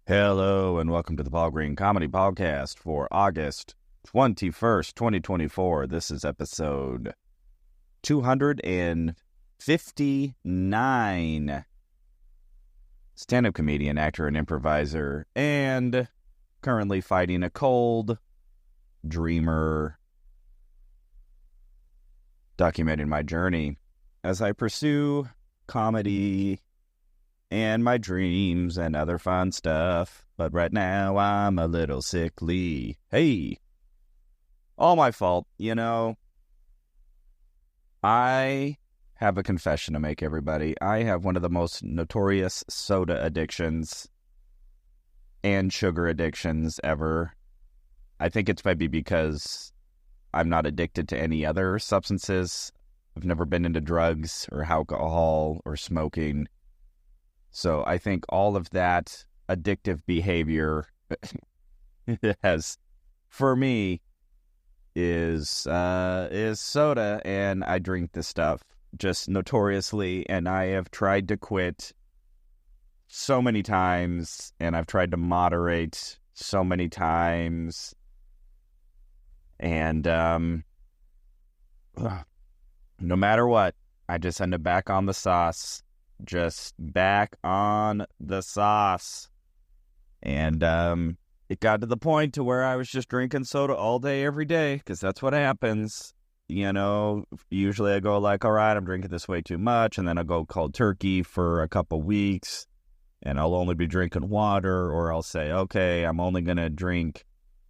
Hello and welcome to the Paul Green Comedy PaulCast for August 21st, 2024. This is episode 259. Stand-up comedian, actor, and improviser, and currently fighting a cold, dreamer, documenting my journey as I pursue comedy and my dreams and other fun stuff. But right now I'm a little sickly. Hey, all my fault. I have a confession to make, everybody. I have one of the most notorious soda addictions and sugar addictions ever. I think it's maybe because I'm not addicted to any other substances. I've never been into drugs or alcohol or smoking. So I think all of that addictive behavior has, for me, is soda, and I drink this stuff just notoriously, and I have tried to quit so many times, and I've tried to moderate so many times, and no matter what, I just end up back on the sauce. Just back on the sauce. And it got to the point to where I was just drinking soda all day, every day, because that's what happens. Usually I go like, all right, I'm drinking this way too much, and then I'll go cold turkey for a couple weeks, and I'll only be drinking water, or I'll say, okay, I'm only going to drink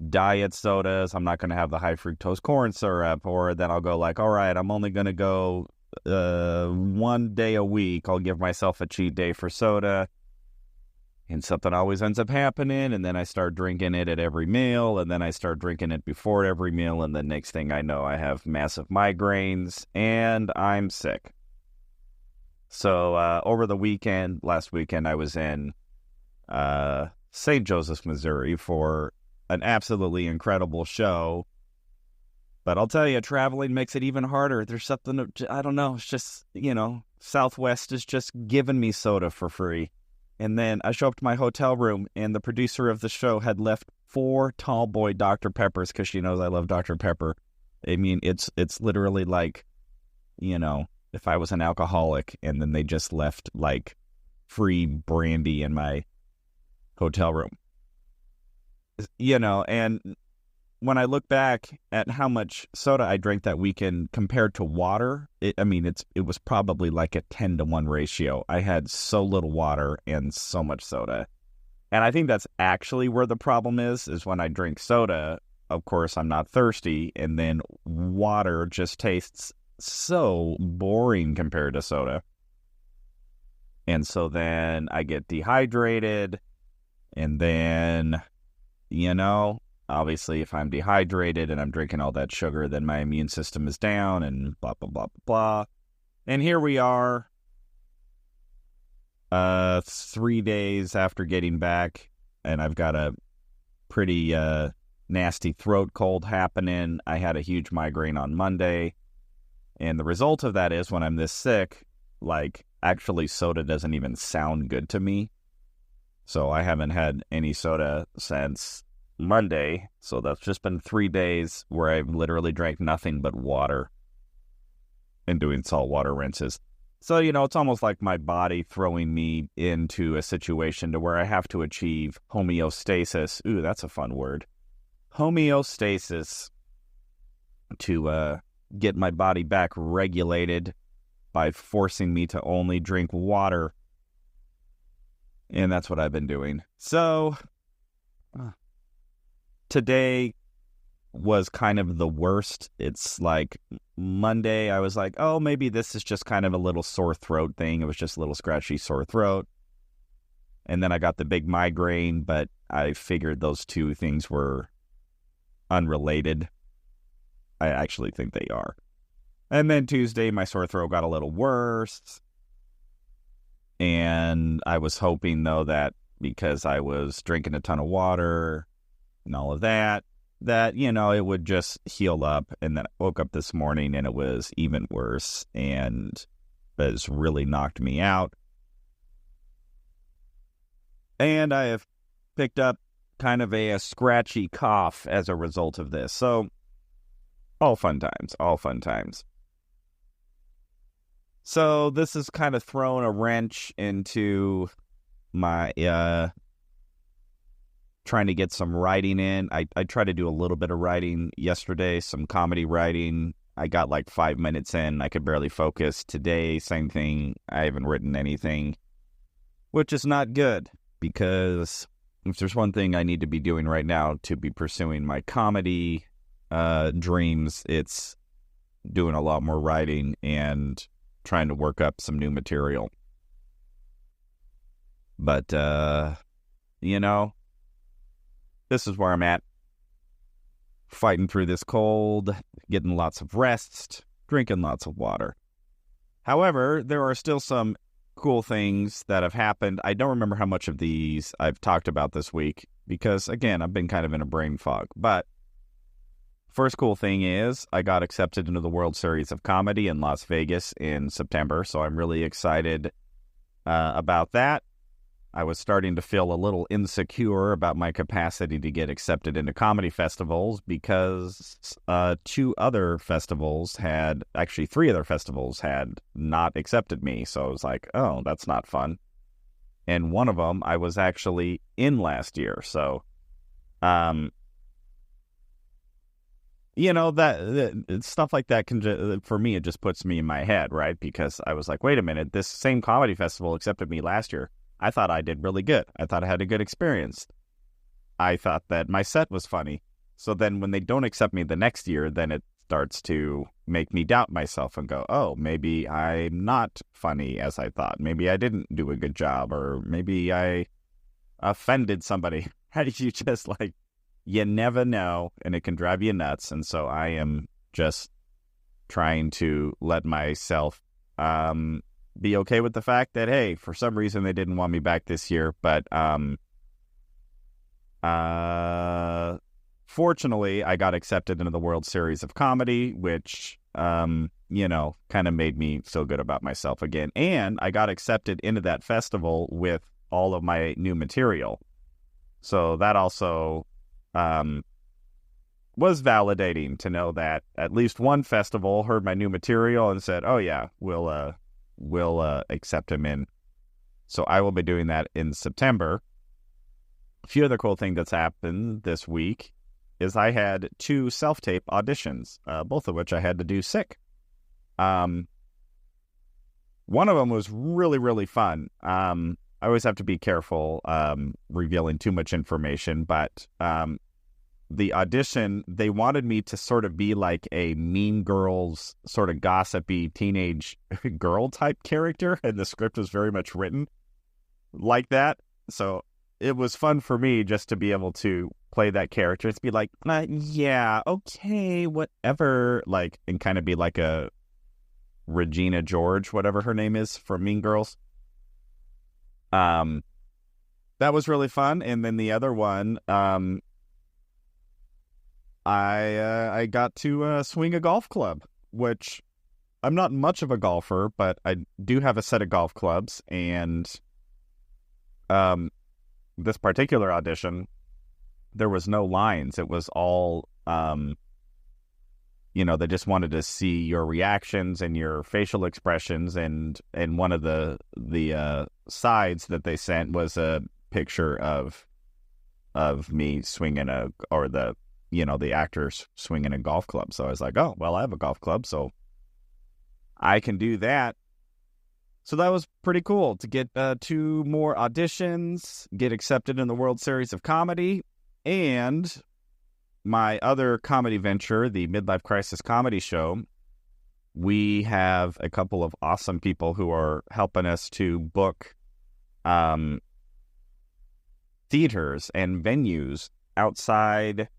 diet sodas. I'm not going to have the high fructose corn syrup. Or then I'll go like, all right, I'm only going to go one day a week. I'll give myself a cheat day for soda, and something always ends up happening, and then I start drinking it at every meal, and then I start drinking it before every meal, and the next thing I know, I have massive migraines, and I'm sick. So over the last weekend, I was in St. Joseph, Missouri for an absolutely incredible show. But I'll tell you, traveling makes it even harder. There's something, I don't know, it's just, Southwest is just giving me soda for free. And then I show up to my hotel room, and the producer of the show had left 4 tall boy Dr. Peppers, because she knows I love Dr. Pepper. I mean, it's literally like, if I was an alcoholic, and then they just left, like, free brandy in my hotel room. And when I look back at how much soda I drank that weekend compared to water, it was probably like a 10-to-1 ratio. I had so little water and so much soda. And I think that's actually where the problem is when I drink soda, of course, I'm not thirsty, and then water just tastes so boring compared to soda. And so then I get dehydrated, and then, obviously, if I'm dehydrated and I'm drinking all that sugar, then my immune system is down and blah, blah, blah, blah, blah. And here we are, 3 days after getting back, and I've got a pretty nasty throat cold happening. I had a huge migraine on Monday, and the result of that is when I'm this sick, actually soda doesn't even sound good to me. So I haven't had any soda since Monday, so that's just been 3 days where I've literally drank nothing but water and doing saltwater rinses. So, it's almost like my body throwing me into a situation to where I have to achieve homeostasis. Ooh, that's a fun word. Homeostasis to get my body back regulated by forcing me to only drink water. And that's what I've been doing. So today was kind of the worst. It's like Monday, I was like, oh, maybe this is just kind of a little sore throat thing. It was just a little scratchy sore throat. And then I got the big migraine, but I figured those two things were unrelated. I actually think they are. And then Tuesday, my sore throat got a little worse. And I was hoping, though, that because I was drinking a ton of water and all of that, it would just heal up. And then I woke up this morning and it was even worse, and it's really knocked me out. And I have picked up kind of a scratchy cough as a result of this. So, all fun times, all fun times. So, this has kind of thrown a wrench into my trying to get some writing in. I tried to do a little bit of writing yesterday, some comedy writing. I got like 5 minutes in. I could barely focus. Today, same thing. I haven't written anything, which is not good, because if there's one thing I need to be doing right now to be pursuing my comedy dreams, it's doing a lot more writing and trying to work up some new material. But, this is where I'm at. Fighting through this cold, getting lots of rest, drinking lots of water. However, there are still some cool things that have happened. I don't remember how much of these I've talked about this week because, again, I've been kind of in a brain fog. But first cool thing is I got accepted into the World Series of Comedy in Las Vegas in September, so I'm really excited about that. I was starting to feel a little insecure about my capacity to get accepted into comedy festivals because three other festivals had not accepted me. So I was like, oh, that's not fun. And one of them I was actually in last year. So, that stuff like that can, for me, it just puts me in my head, right? Because I was like, wait a minute, this same comedy festival accepted me last year. I thought I did really good. I thought I had a good experience. I thought that my set was funny. So then when they don't accept me the next year, then it starts to make me doubt myself and go, oh, maybe I'm not funny as I thought. Maybe I didn't do a good job, or maybe I offended somebody. How did you just you never know, and it can drive you nuts. And so I am just trying to let myself be okay with the fact that, hey, for some reason they didn't want me back this year, but fortunately I got accepted into the World Series of Comedy, which kind of made me feel good about myself again. And I got accepted into that festival with all of my new material, so that also was validating to know that at least one festival heard my new material and said, oh yeah, we'll accept him in. So I will be doing that in September. A few other cool things that's happened this week is I had 2 self-tape auditions, both of which I had to do sick. One of them was really, really fun. I always have to be careful revealing too much information, but the audition, they wanted me to sort of be like a Mean Girls sort of gossipy teenage girl type character, and the script was very much written like that. So it was fun for me just to be able to play that character. It's be like, yeah, okay, whatever, and kind of be like a Regina George, whatever her name is, from Mean Girls. That was really fun. And then the other one, I got to swing a golf club, which I'm not much of a golfer, but I do have a set of golf clubs. And this particular audition, there was no lines. It was all, they just wanted to see your reactions and your facial expressions. And one of the sides that they sent was a picture of me swinging the actors swinging a golf club. So I was like, oh, well, I have a golf club, so I can do that. So that was pretty cool to get 2 more auditions, get accepted in the World Series of Comedy, and my other comedy venture, the Midlife Crisis Comedy Show. We have a couple of awesome people who are helping us to book theaters and venues outside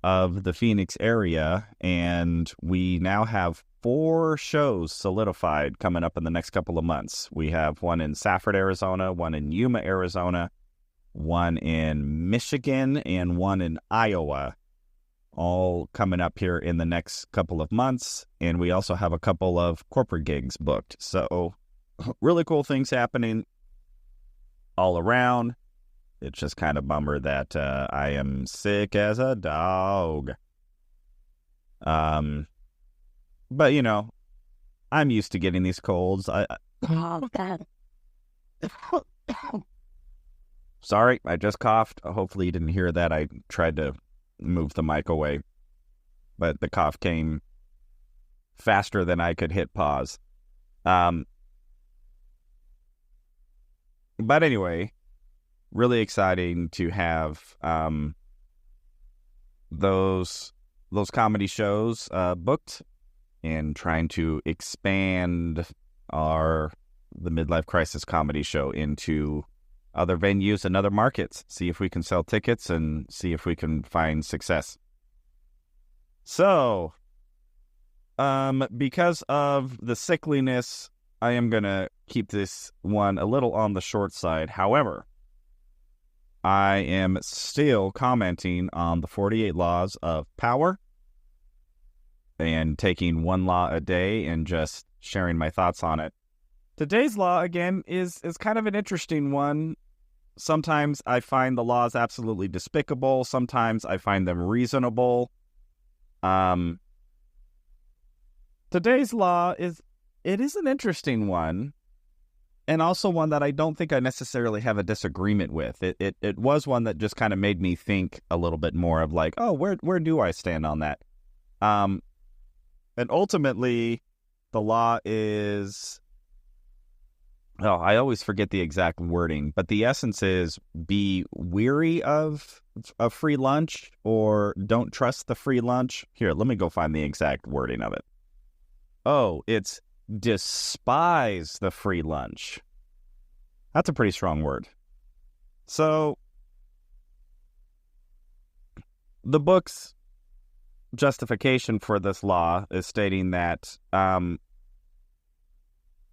of the Phoenix area, and we now have 4 shows solidified coming up in the next couple of months. We have one in Safford, Arizona, one in Yuma, Arizona, one in Michigan, and one in Iowa, all coming up here in the next couple of months. And we also have a couple of corporate gigs booked. So really cool things happening all around. It's just kind of bummer that I am sick as a dog. But I'm used to getting these colds. Sorry, I just coughed. Hopefully you didn't hear that. I tried to move the mic away, but the cough came faster than I could hit pause. But anyway, really exciting to have those comedy shows booked, and trying to expand the Midlife Crisis comedy show into other venues and other markets. See if we can sell tickets and see if we can find success. So, because of the sickliness, I am going to keep this one a little on the short side. However, I am still commenting on the 48 laws of power and taking one law a day and just sharing my thoughts on it. Today's law, again, is kind of an interesting one. Sometimes I find the laws absolutely despicable. Sometimes I find them reasonable. Today's law is an interesting one, and also one that I don't think I necessarily have a disagreement with. It was one that just kind of made me think a little bit more of like, oh, where do I stand on that? And ultimately, the law is, I always forget the exact wording, but the essence is be weary of a free lunch, or don't trust the free lunch. Here, let me go find the exact wording of it. Oh, it's despise the free lunch. That's a pretty strong word. So, the book's justification for this law is stating that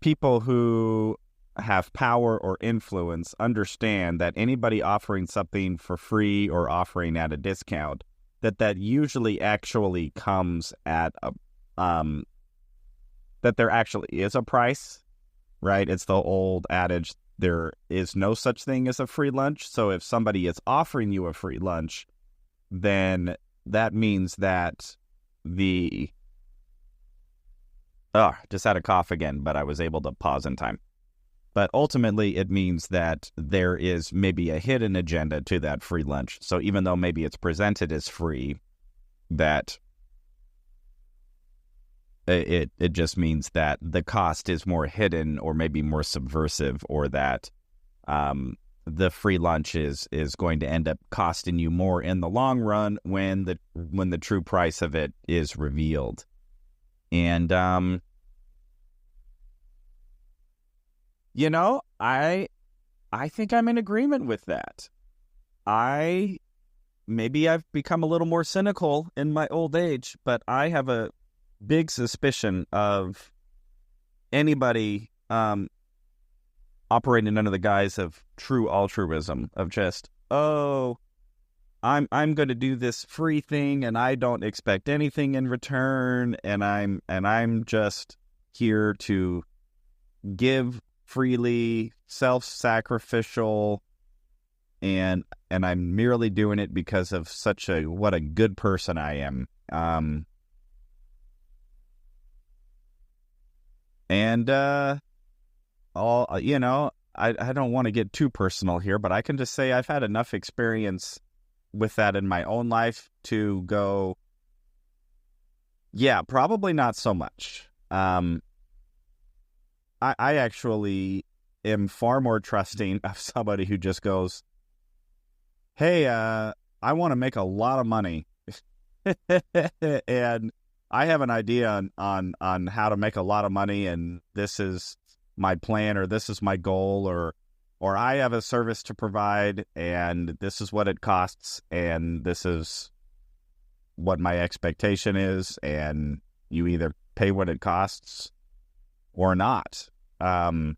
people who have power or influence understand that anybody offering something for free or offering at a discount, that usually actually comes at a that there actually is a price, right? It's the old adage, there is no such thing as a free lunch. So if somebody is offering you a free lunch, then that means that just had a cough again, but I was able to pause in time. But ultimately, it means that there is maybe a hidden agenda to that free lunch. So even though maybe it's presented as free, that it just means that the cost is more hidden or maybe more subversive, or that the free lunch is going to end up costing you more in the long run when the true price of it is revealed. And I think I'm in agreement with that. Maybe I've become a little more cynical in my old age, but I have a big suspicion of anybody operating under the guise of true altruism, of just, I'm going to do this free thing and I don't expect anything in return, and I'm just here to give freely, self-sacrificial, and I'm merely doing it because of what a good person I am. I don't want to get too personal here, but I can just say I've had enough experience with that in my own life to go, yeah, probably not so much. I actually am far more trusting of somebody who just goes, hey, I want to make a lot of money. And I have an idea on how to make a lot of money, and this is my plan, or this is my goal, or I have a service to provide, and this is what it costs, and this is what my expectation is, and you either pay what it costs or not. And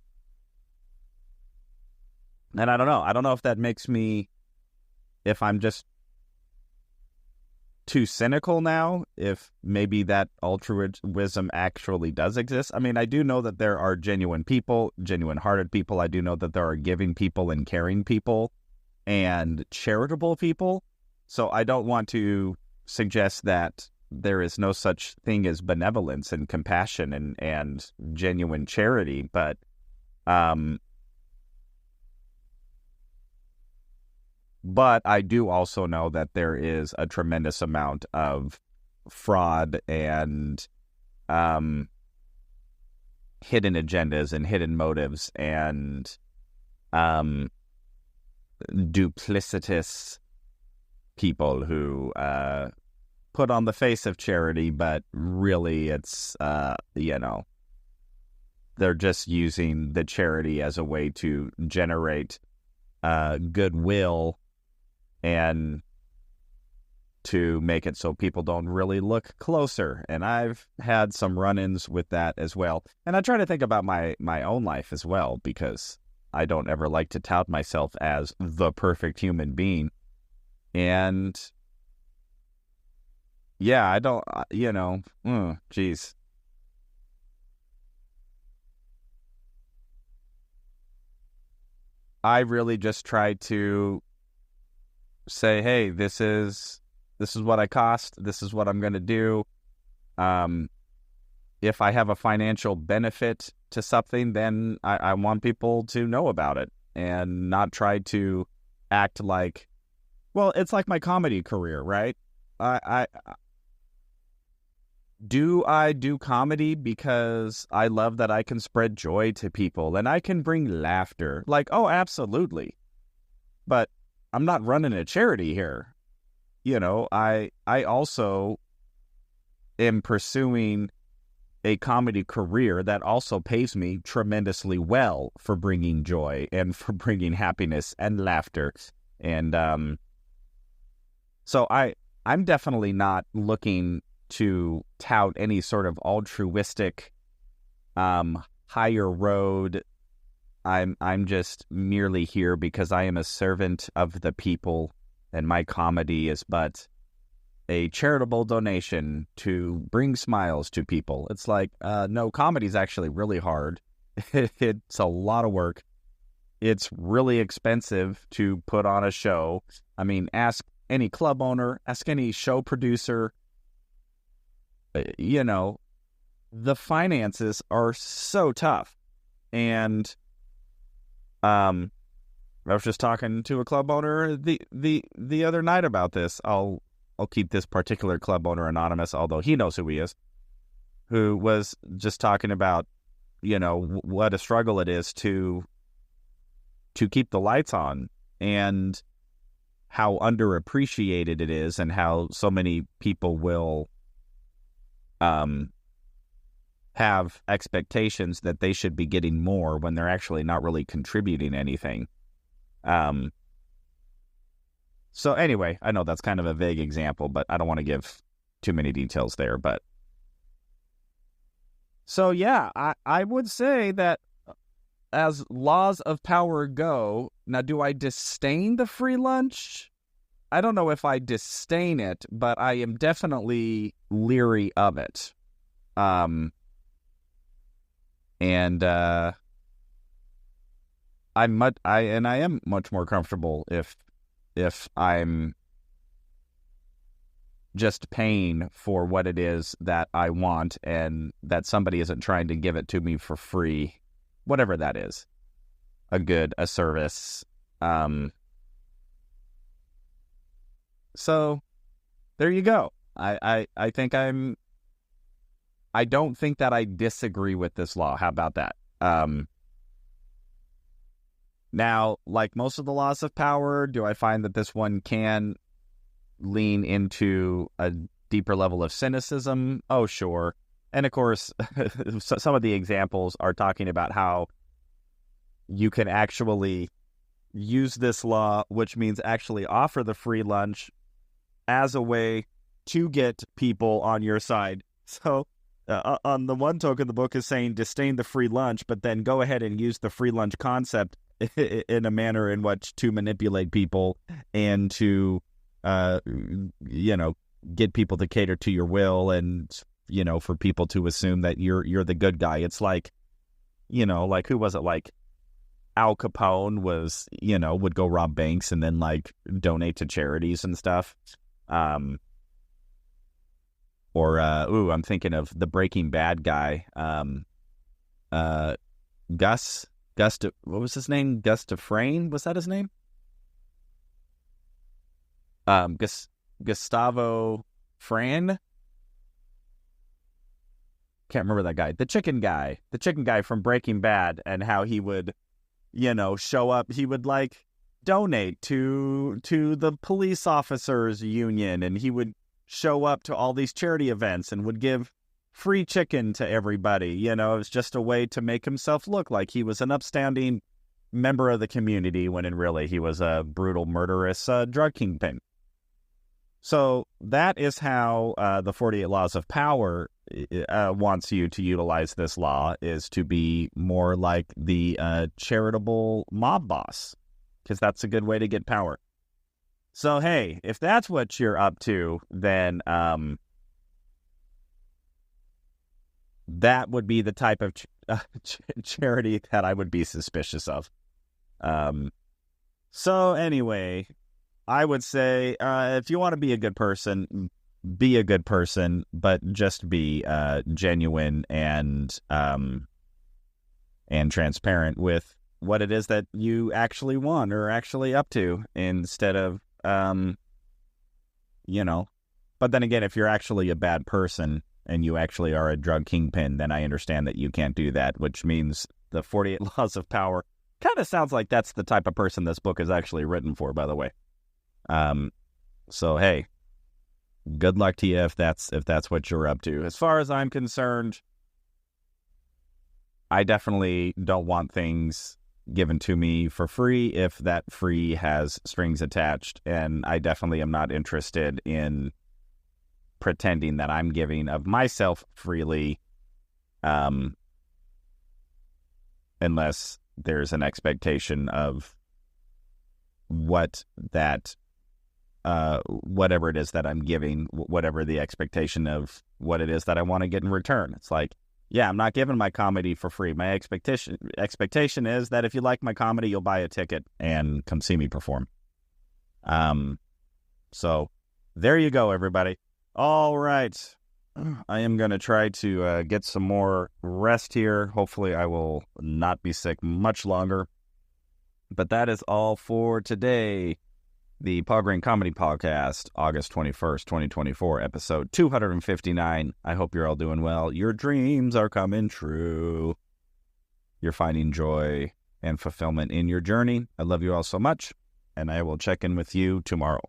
I don't know. I don't know if that makes me, if I'm just too cynical now, if maybe that altruism actually does exist. I mean, I do know that there are genuine people, genuine-hearted people. I do know that there are giving people and caring people. and charitable people. So I don't want to suggest that there is no such thing as benevolence and compassion and genuine charity, but I do also know that there is a tremendous amount of fraud and hidden agendas and hidden motives and duplicitous people who put on the face of charity, but really it's, they're just using the charity as a way to generate goodwill and to make it so people don't really look closer. And I've had some run-ins with that as well. And I try to think about my own life as well, because I don't ever like to tout myself as the perfect human being. And yeah, I don't, geez. I really just try to say, hey, this is what I cost. This is what I'm going to do. If I have a financial benefit to something, then I want people to know about it and not try to act like, well, it's like my comedy career, right? I do comedy because I love that I can spread joy to people and I can bring laughter. Like, oh, absolutely. But I'm not running a charity here. I also am pursuing a comedy career that also pays me tremendously well for bringing joy and for bringing happiness and laughter. And so I'm definitely not looking to tout any sort of altruistic higher road. I'm just merely here because I am a servant of the people, and my comedy is but a charitable donation to bring smiles to people. It's like, no, comedy is actually really hard. It's a lot of work. It's really expensive to put on a show. I mean, ask any club owner, ask any show producer. The finances are so tough. And I was just talking to a club owner the other night about this. I'll keep this particular club owner anonymous, although he knows who he is, who was just talking about, what a struggle it is to keep the lights on and how underappreciated it is and how so many people will have expectations that they should be getting more when they're actually not really contributing anything. So anyway, I know that's kind of a vague example, but I don't want to give too many details there. But so yeah, I would say that as laws of power go, now do I disdain the free lunch? I don't know if I disdain it, but I am definitely leery of it. I am much more comfortable if I'm just paying for what it is that I want and that somebody isn't trying to give it to me for free, whatever that is, a good, a service. So there you go. I think I don't think that I disagree with this law. How about that? Now, like most of the laws of power, do I find that this one can lean into a deeper level of cynicism? Oh, sure. And of course, some of the examples are talking about how you can actually use this law, which means actually offer the free lunch as a way to get people on your side. So on the one token, the book is saying disdain the free lunch, but then go ahead and use the free lunch concept in a manner in which to manipulate people and to, get people to cater to your will and, for people to assume that you're the good guy. It's like, like, who was it? Like Al Capone was, would go rob banks and then like donate to charities and stuff. I'm thinking of the Breaking Bad guy. Gus, what was his name? Gus Dufresne? Was that his name? Gustavo Fran? Can't remember that guy. The chicken guy from Breaking Bad, and how he would, show up. He would like donate to the police officers union, and he would show up to all these charity events and would give free chicken to everybody. It was just a way to make himself look like he was an upstanding member of the community, when in really he was a brutal, murderous drug kingpin. So that is how the 48 Laws of Power wants you to utilize this law, is to be more like the charitable mob boss, because that's a good way to get power. So, hey, if that's what you're up to, then that would be the type of charity that I would be suspicious of. So anyway, I would say if you want to be a good person, but just be genuine and transparent with what it is that you actually want or actually up to, instead of But then again, if you're actually a bad person and you actually are a drug kingpin, then I understand that you can't do that, which means the 48 Laws of Power kind of sounds like that's the type of person this book is actually written for, by the way. So, hey, good luck to you if that's what you're up to. As far as I'm concerned, I definitely don't want things given to me for free if that free has strings attached, and I definitely am not interested in pretending that I'm giving of myself freely, unless there's an expectation of what that whatever it is that I'm giving, whatever the expectation of what it is that I want to get in return. It's like, yeah, I'm not giving my comedy for free. My expectation is that if you like my comedy, you'll buy a ticket and come see me perform. So there you go, everybody. All right. I am going to try to get some more rest here. Hopefully I will not be sick much longer. But that is all for today. The Paul Green Comedy PaulCast, August 21st, 2024, episode 259. I hope you're all doing well. Your dreams are coming true. You're finding joy and fulfillment in your journey. I love you all so much, and I will check in with you tomorrow.